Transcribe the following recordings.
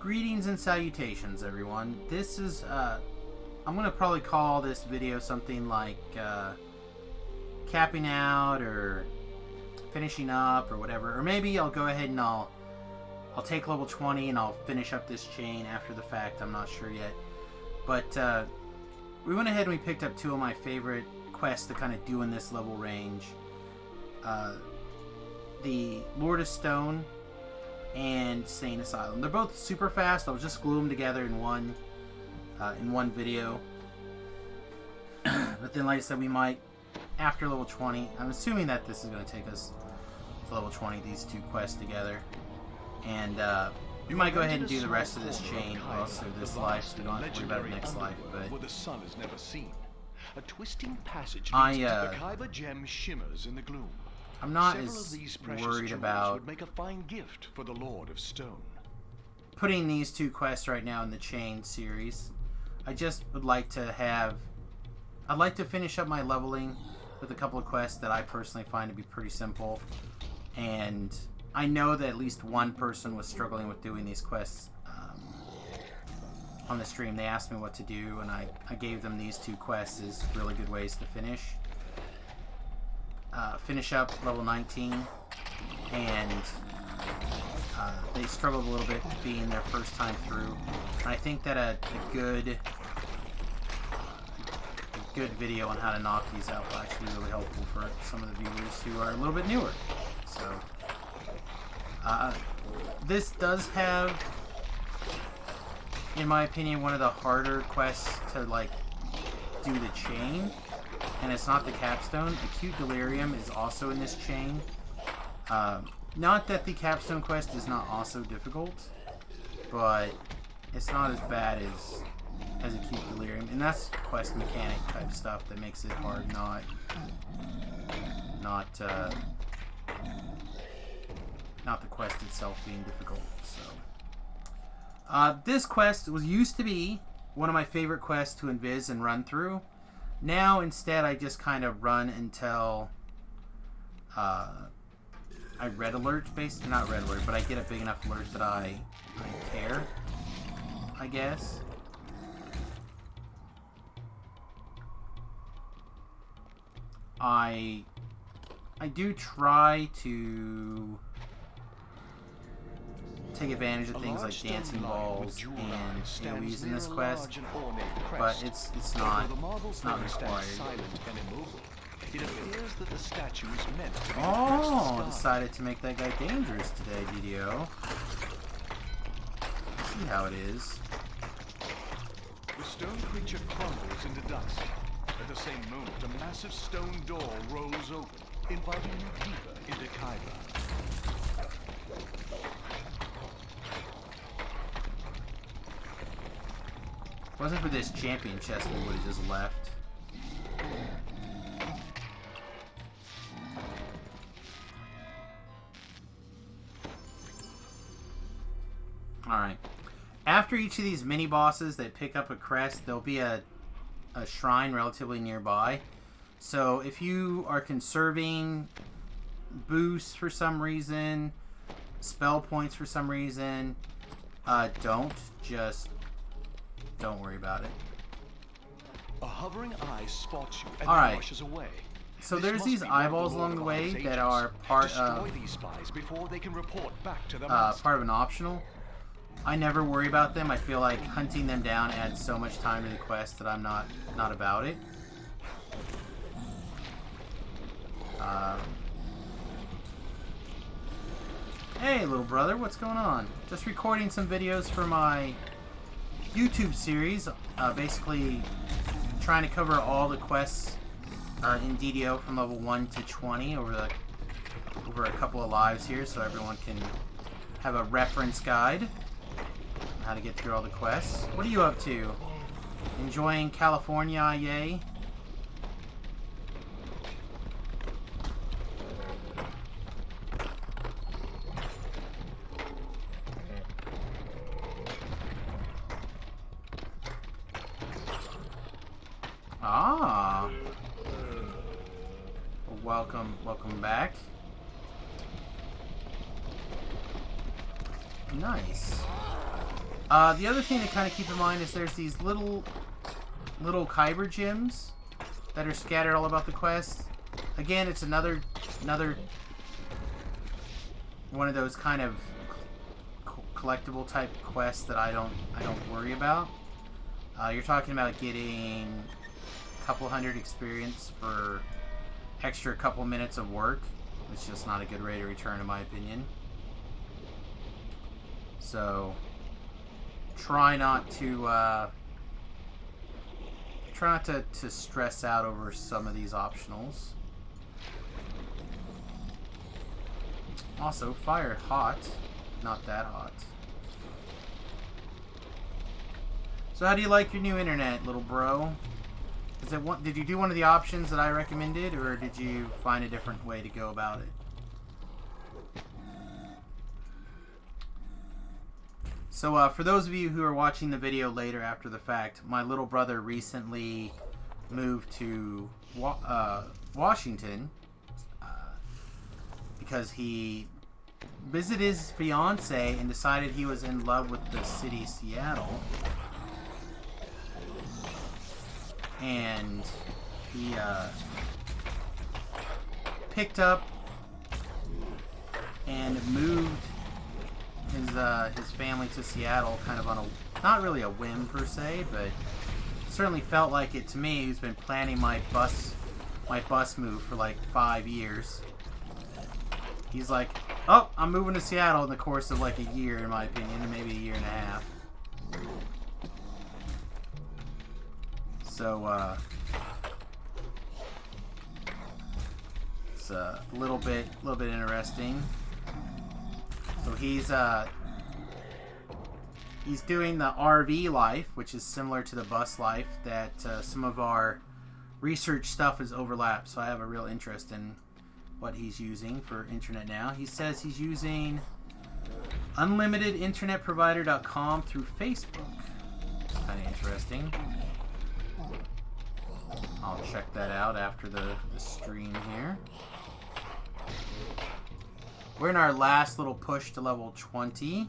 Greetings and salutations, everyone. This is, I'm going to probably call this video something like, capping out, or finishing up, or whatever. Or maybe I'll go ahead and I'll take level 20 and I'll finish up this chain after the fact. I'm not sure yet. But, we went ahead and we picked up two of my favorite quests to kind of do in this level range. The Lord of Stone and Sane Asylum. They're both super fast. I'll just glue them together in one video. But then, like I said, we might, after level 20, I'm assuming that this is going to take us to level 20, these two quests together. And we might go ahead and do the rest of this chain also this life, so we don't have to worry about it next life. But the sun is never seen. A twisting passage leads to the Kyber gem shimmers in the gloom. I'm not as worried about would make a fine gift for the Lord of Stone. Putting these two quests right now in the chain series. I just would like to have... I'd like to finish up my leveling with a couple of quests that I personally find to be pretty simple. And I know that at least one person was struggling with doing these quests on the stream. They asked me what to do, and I gave them these two quests as really good ways to finish. Finish up level 19, and they struggled a little bit being their first time through. And I think that a good video on how to knock these out will actually be really helpful for some of the viewers who are a little bit newer. So this does have, in my opinion, one of the harder quests to like do the chain. And it's not the capstone. Acute Delirium is also in this chain. Not that the capstone quest is not also difficult, but it's not as bad as Acute Delirium. And that's quest mechanic type stuff that makes it hard, not the quest itself being difficult. So this quest used to be one of my favorite quests to invis and run through. Now, instead, I just kind of run until I red alert, basically. Not red alert, but I get a big enough alert that I care, I guess. I do try to take advantage of things like dancing balls and AoEs in this quest, but it's not required. Oh, decided to make that guy dangerous today, DDO. See how it is. The stone creature crumbles into dust. At the same moment, a massive stone door rolls open, inviting you deeper into Kyber. If it wasn't for this champion chest, we would have just left. Alright. After each of these mini bosses that pick up a crest, there'll be a shrine relatively nearby. So if you are conserving boosts for some reason, spell points for some reason, don't worry about it. A hovering eye spots you and rushes away. So there's these eyeballs along the way that are part of these spies before they can report back to the part of an optional. I never worry about them. I feel like hunting them down adds so much time to the quest that I'm not about it. Hey, little brother, what's going on? Just recording some videos for my YouTube series, basically trying to cover all the quests in DDO from level 1 to 20 over a couple of lives here, so everyone can have a reference guide on how to get through all the quests. What are you up to? Enjoying California, yay? Ah. Welcome back. Nice. The other thing to kind of keep in mind is there's these little Kyber gems that are scattered all about the quest. Again, it's another one of those kind of collectible type quests that I don't worry about. You're talking about getting a couple hundred experience for extra couple minutes of work. It's just not a good rate of return in my opinion. So try not to stress out over some of these optionals. Also, fire hot, not that hot. So how do you like your new internet, little bro? Is it did you do one of the options that I recommended, or did you find a different way to go about it? So for those of you who are watching the video later after the fact, my little brother recently moved to Washington because he visited his fiance and decided he was in love with the city Seattle. And he picked up and moved his family to Seattle kind of on a, not really a whim per se, but certainly felt like it to me, who's been planning my bus move for like 5 years. He's like, oh, I'm moving to Seattle in the course of like a year, in my opinion, or maybe a year and a half. So, it's a little bit interesting. So he's doing the RV life, which is similar to the bus life that some of our research stuff is overlapped. So I have a real interest in what he's using for internet now. He says he's using unlimitedinternetprovider.com through Facebook. It's kind of interesting. I'll check that out after the stream here. We're in our last little push to level 20.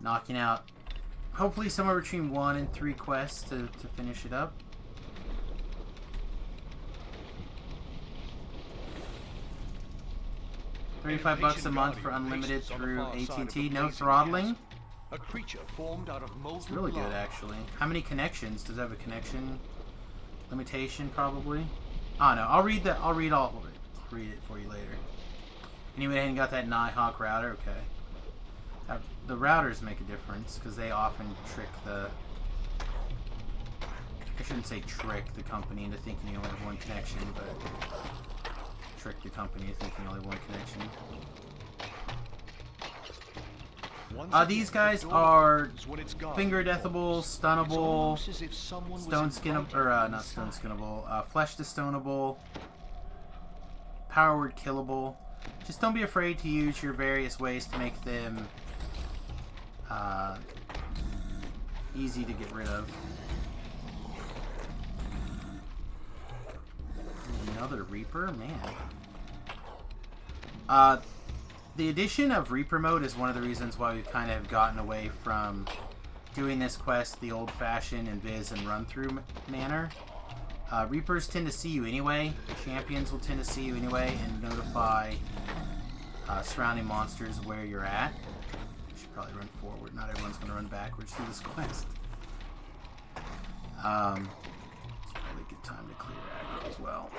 Knocking out hopefully somewhere between 1 and 3 quests to finish it up. $35 a month for unlimited through AT&T. No throttling. A creature formed out of molten It's really good, actually. How many connections? Does it have a connection limitation? Probably. Oh no, I'll read all of it. I'll read it for you later. Anyway, and got that Nighthawk router. Okay. The routers make a difference because they often trick the. I shouldn't say trick the company into thinking you only have one connection, but trick the company into thinking you only have one connection. These guys are finger deathable, stunnable, stone skinnable, or not stone skinnable, flesh to stonable, power word killable. Just don't be afraid to use your various ways to make them easy to get rid of. Another Reaper, man. The addition of Reaper mode is one of the reasons why we've kind of gotten away from doing this quest the old-fashioned invis and run-through manner. Reapers tend to see you anyway. Champions will tend to see you anyway and notify surrounding monsters where you're at. You should probably run forward. Not everyone's going to run backwards through this quest. It's probably a good time to clear aggro as well.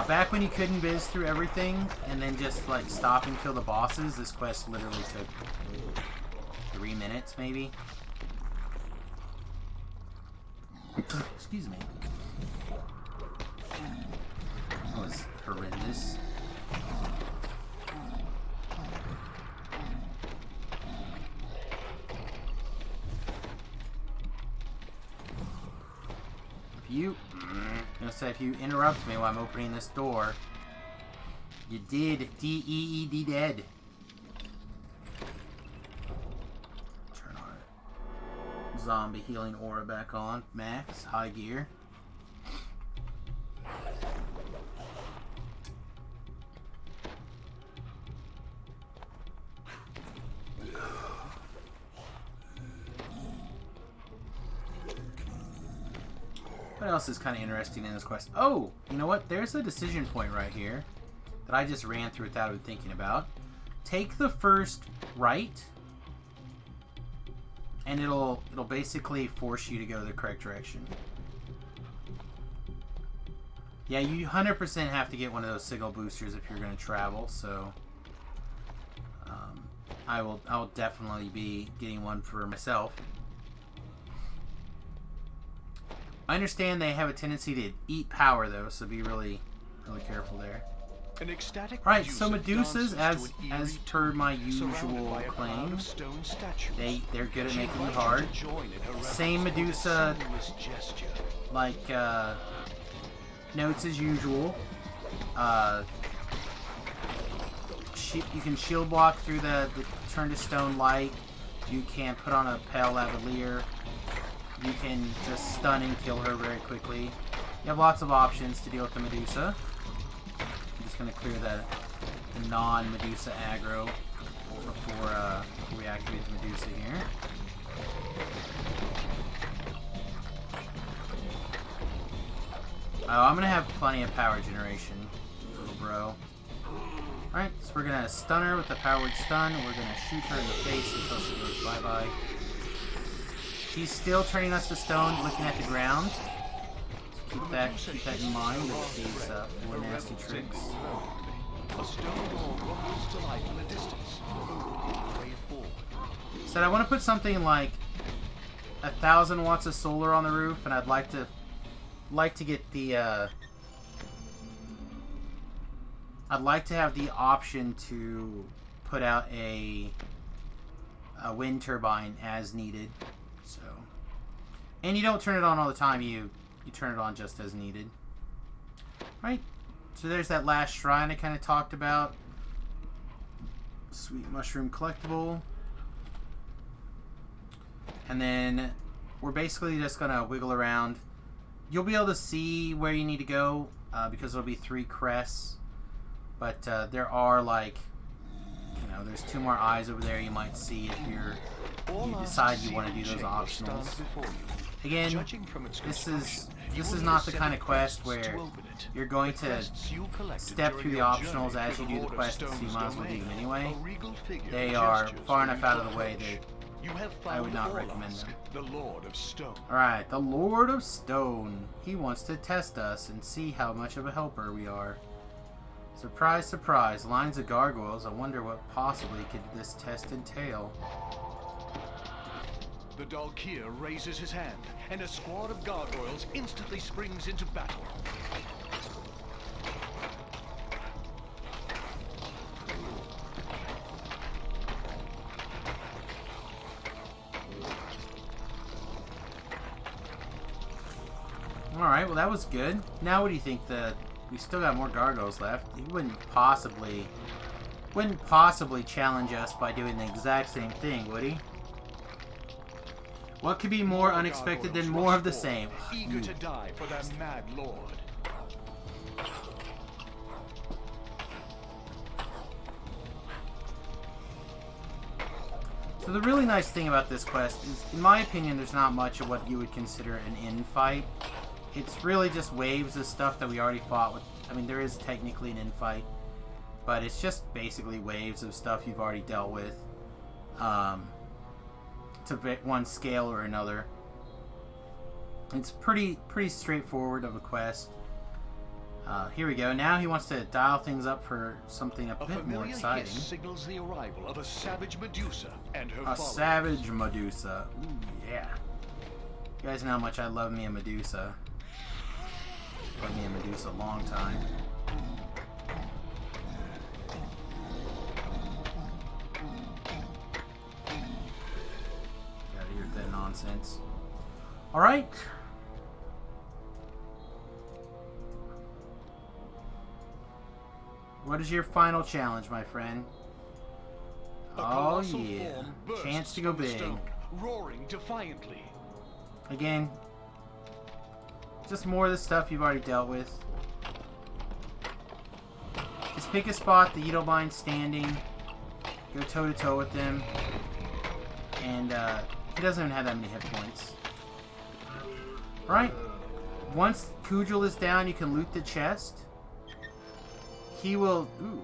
Back when you couldn't biz through everything and then just like stop and kill the bosses, this quest literally took 3 minutes maybe. Excuse me. That was horrendous. If you interrupt me while I'm opening this door, you did D-E-E-D dead. Turn our zombie healing aura back on. Max, high gear. What else is kind of interesting in this quest? Oh, you know what? There's a decision point right here that I just ran through without even thinking about. Take the first right, and it'll basically force you to go the correct direction. Yeah, you 100% have to get one of those signal boosters if you're going to travel, so I will definitely be getting one for myself. I understand they have a tendency to eat power though, so be really careful there. An ecstatic Alright, so Medusas, dances to an as eerie per my tune, usual surrounded by a crowd claim, of stone statues. they're good at She making it invites hard. you to join in her Same reverence for Medusa, the Samius gesture. like notes as usual. You can shield block through the turn to stone light. You can put on a pale lavalier. You can just stun and kill her very quickly. You have lots of options to deal with the Medusa. I'm just going to clear the non-Medusa aggro before we activate the Medusa here. Oh, I'm going to have plenty of power generation, little bro. Alright, so we're going to stun her with the powered stun. We're going to shoot her in the face until she goes bye-bye. She's still turning us to stone, looking at the ground. So keep that in mind with these four nasty tricks. A stone door rumbles to life in the distance. Way forward. Said I want to put something like 1,000 watts of solar on the roof, and I'd like to get the I'd like to have the option to put out a wind turbine as needed. So, and you don't turn it on all the time. You turn it on just as needed. Right. So there's that last shrine I kind of talked about. Sweet mushroom collectible. And then we're basically just gonna wiggle around. You'll be able to see where you need to go because there'll be 3 crests. But there are, like, you know, there's 2 more eyes over there you might see if you decide you want to do those optionals. Again, this is not the kind of quest where you're going to step through the optionals as you do the quest, so you might as well do them anyway. They are far enough out of the way that I would not recommend them. Alright, the Lord of Stone. He wants to test us and see how much of a helper we are. Surprise, surprise, lines of gargoyles. I wonder what possibly could this test entail. The Dalkir raises his hand, and a squad of gargoyles instantly springs into battle. Alright, well that was good. Now what do you think? We still got more gargoyles left. He wouldn't possibly challenge us by doing the exact same thing, would he? What could be more unexpected than more of the same? Eager to die for their mad lord. So the really nice thing about this quest is, in my opinion, there's not much of what you would consider an in-fight. It's really just waves of stuff that we already fought with. I mean, there is technically an in-fight, but it's just basically waves of stuff you've already dealt with to one scale or another. It's pretty straightforward of a quest. Here we go. Now he wants to dial things up for something a bit more exciting. Signals the arrival of a savage Medusa and her followers. Savage Medusa. Ooh, yeah. You guys know how much I love me a Medusa. Love me a Medusa a long time. Gotta hear that nonsense. Alright. What is your final challenge, my friend? Oh yeah. Chance to go big. Stone, roaring defiantly. Again, just more of the stuff you've already dealt with. Just pick a spot that you don't mind standing. Go toe to toe with them. And he doesn't even have that many hit points. Alright. once Kujal is down, you can loot the chest. He will... Ooh.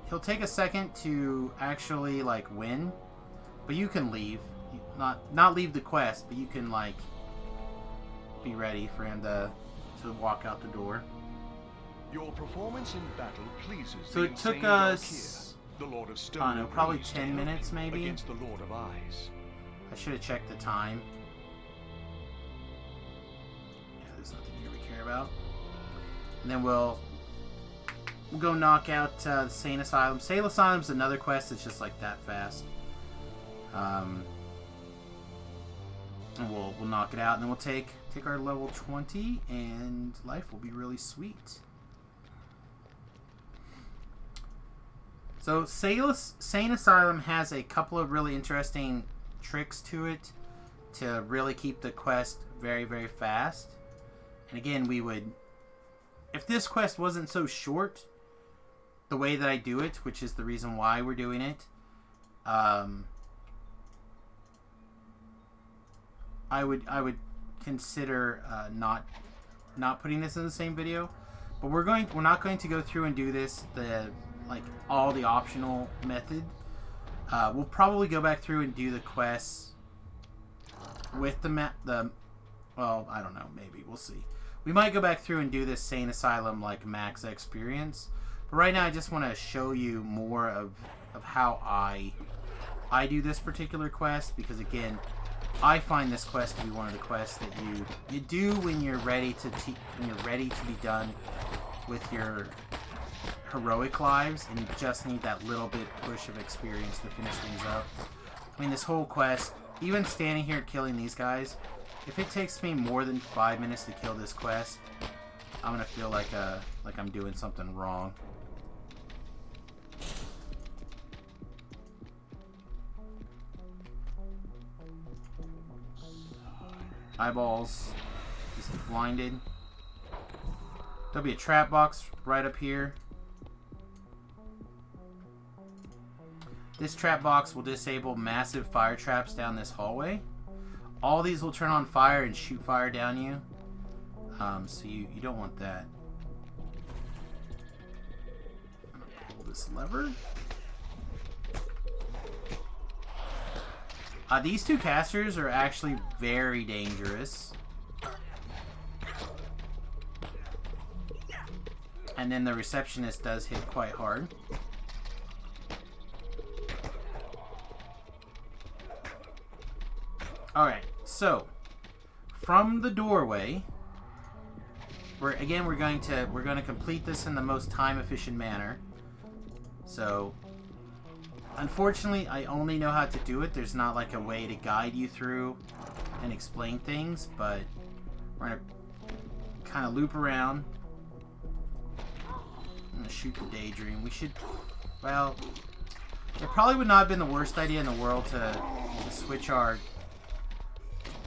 He'll take a second to actually, like, win. But you can leave. Not leave the quest, but you can, like, be ready for him to walk out the door. Your performance in battle pleases So the it took insane us... Valkyr, the Lord of Stone, I don't know, probably who 10 stand minutes, maybe? against the Lord of Eyes. I should have checked the time. Yeah, there's nothing here we care about. And then we'll go knock out the Sane Asylum. Sane Asylum's another quest that's just like that fast. And we'll knock it out, and then we'll take our level 20, and life will be really sweet. So Sane Asylum has a couple of really interesting tricks to it to really keep the quest very, very fast. And again, we would... If this quest wasn't so short, the way that I do it, which is the reason why we're doing it, I would consider not putting this in the same video. But we're not going to go through and do this all the optional method. We'll probably go back through and do the quests with well, I don't know, maybe we'll see. We might go back through and do this Sane Asylum like max experience. But right now I just want to show you more of how I do this particular quest, because again, I find this quest to be one of the quests that you do when you're ready to be done with your heroic lives, and you just need that little bit push of experience to finish things up. I mean, this whole quest, even standing here killing these guys, if it takes me more than 5 minutes to kill this quest, I'm gonna feel like I'm doing something wrong. Eyeballs just blinded. There'll be a trap box right up here. This trap box will disable massive fire traps down this hallway. All these will turn on fire and shoot fire down you. So you don't want that. I'm gonna pull this lever. These two casters are actually very dangerous. And then the receptionist does hit quite hard. Alright, so from the doorway, we're going to complete this in the most time efficient manner. So unfortunately, I only know how to do it. There's not like a way to guide you through and explain things, but we're going to kind of loop around. I'm going to shoot the Daydream. We should, well, it probably would not have been the worst idea in the world to switch our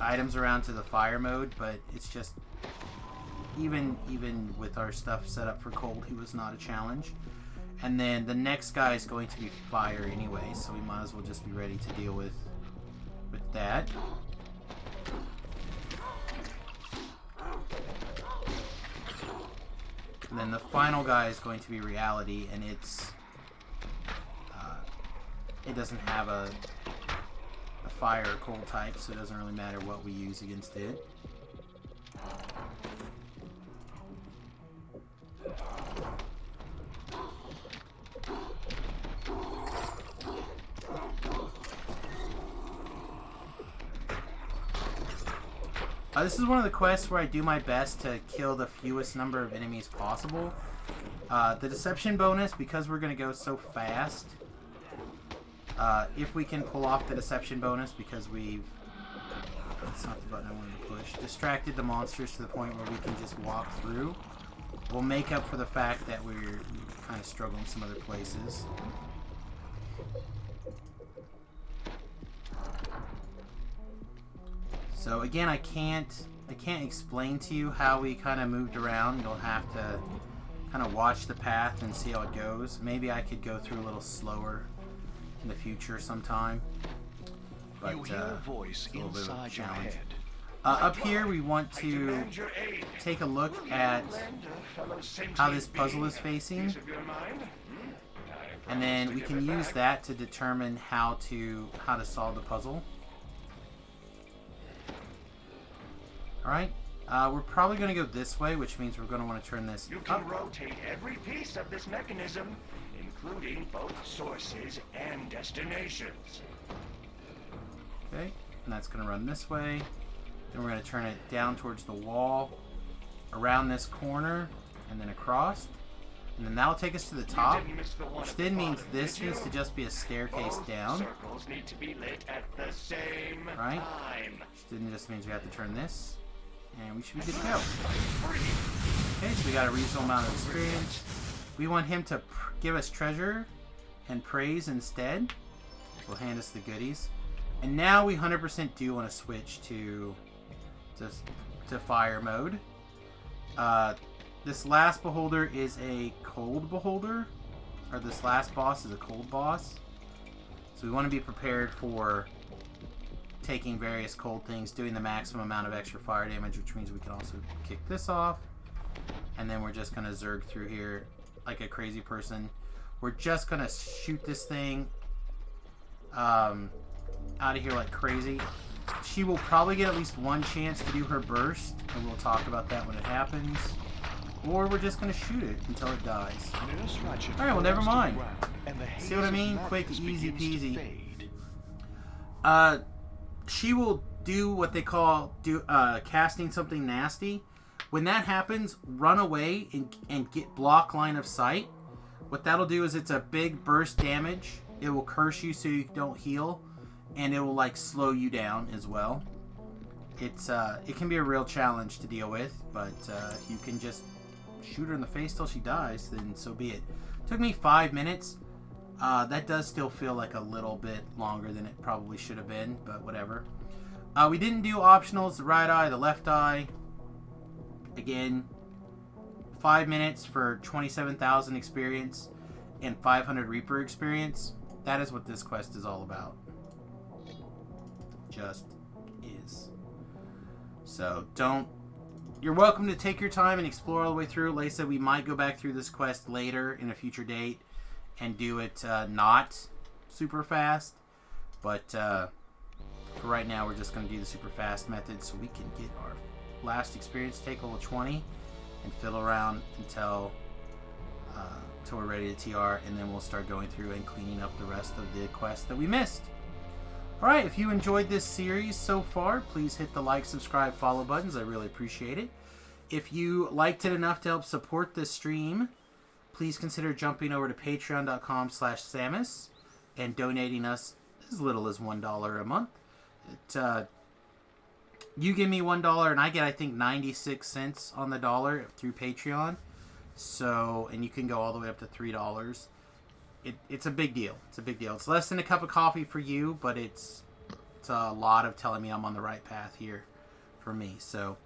items around to the fire mode, but it's just, even with our stuff set up for cold, he was not a challenge. And then the next guy is going to be fire anyway, so we might as well just be ready to deal with that. And then the final guy is going to be reality, and it doesn't have a fire or cold type, so it doesn't really matter what we use against it. This is one of the quests where I do my best to kill the fewest number of enemies possible. The deception bonus, because we're going to go so fast, if we can pull off the deception bonus, because we've, that's not the button I wanted to push, distracted the monsters to the point where we can just walk through, we'll make up for the fact that we're kind of struggling some other places. So again, I can't explain to you how we kind of moved around. You'll have to kind of watch the path and see how it goes. Maybe I could go through a little slower in the future sometime. But you hear a voice inside your head. Up here, we want to take a look at how this puzzle is facing. And then we can use that to determine how to solve the puzzle. Alright, we're probably going to go this way, which means we're going to want to turn this You can rotate every piece of this mechanism, including both sources and destinations. Okay, and that's going to run this way. Then we're going to turn it down towards the wall, around this corner, and then across. And then that'll take us to the top, which then means this needs to just be a staircase down. Circles need to be lit at the same Right? time. Which then just means we have to turn this, and we should be good to go. Okay, so we got a reasonable amount of experience. We want him to give us treasure and praise instead. So he'll hand us the goodies. And now we 100% do want to switch to fire mode. This last beholder is a cold beholder, or this last boss is a cold boss. So we want to be prepared for taking various cold things, doing the maximum amount of extra fire damage, which means we can also kick this off. And then we're just going to zerg through here like a crazy person. We're just going to shoot this thing out of here like crazy. She will probably get at least one chance to do her burst, and we'll talk about that when it happens. Or we're just going to shoot it until it dies. Alright, well, never mind. See what I mean? Quick, easy peasy. She will do what they call casting something nasty. When that happens, run away and get block line of sight. What that'll do is it's a big burst damage. It will curse you so you don't heal. And it will like slow you down as well. It can be a real challenge to deal with, but if you can just shoot her in the face till she dies, then so be it. Took me 5 minutes. That does still feel like a little bit longer than it probably should have been, but whatever. We didn't do optionals, the right eye, the left eye. Again, 5 minutes for 27,000 experience and 500 Reaper experience. That is what this quest is all about. Just is. So you're welcome to take your time and explore all the way through. Like I said, we might go back through this quest later in a future date and do it not super fast. But for right now, we're just going to do the super fast method so we can get our last experience, take level 20, and fiddle around until we're ready to TR, and then we'll start going through and cleaning up the rest of the quests that we missed. Alright, if you enjoyed this series so far, please hit the like, subscribe, follow buttons. I really appreciate it. If you liked it enough to help support this stream, please consider jumping over to patreon.com/Samius and donating us as little as $1 a month. You give me $1 and I get, I think, 96 cents on the dollar through Patreon. So, and you can go all the way up to $3. It's a big deal. It's a big deal. It's less than a cup of coffee for you, but it's a lot of telling me I'm on the right path here for me. So,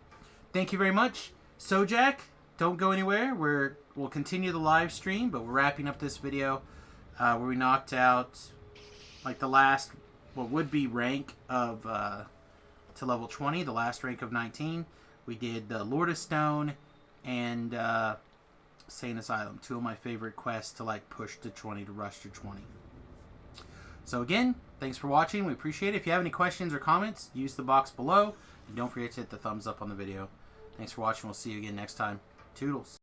thank you very much. So, Jack, don't go anywhere. We'll continue the live stream, but we're wrapping up this video where we knocked out like the last, what would be rank of to level 20, the last rank of 19. We did the Lord of Stone and Sane Asylum, two of my favorite quests to like push to 20, to rush to 20. So again, thanks for watching. We appreciate it. If you have any questions or comments, use the box below. And don't forget to hit the thumbs up on the video. Thanks for watching. We'll see you again next time. Toodles.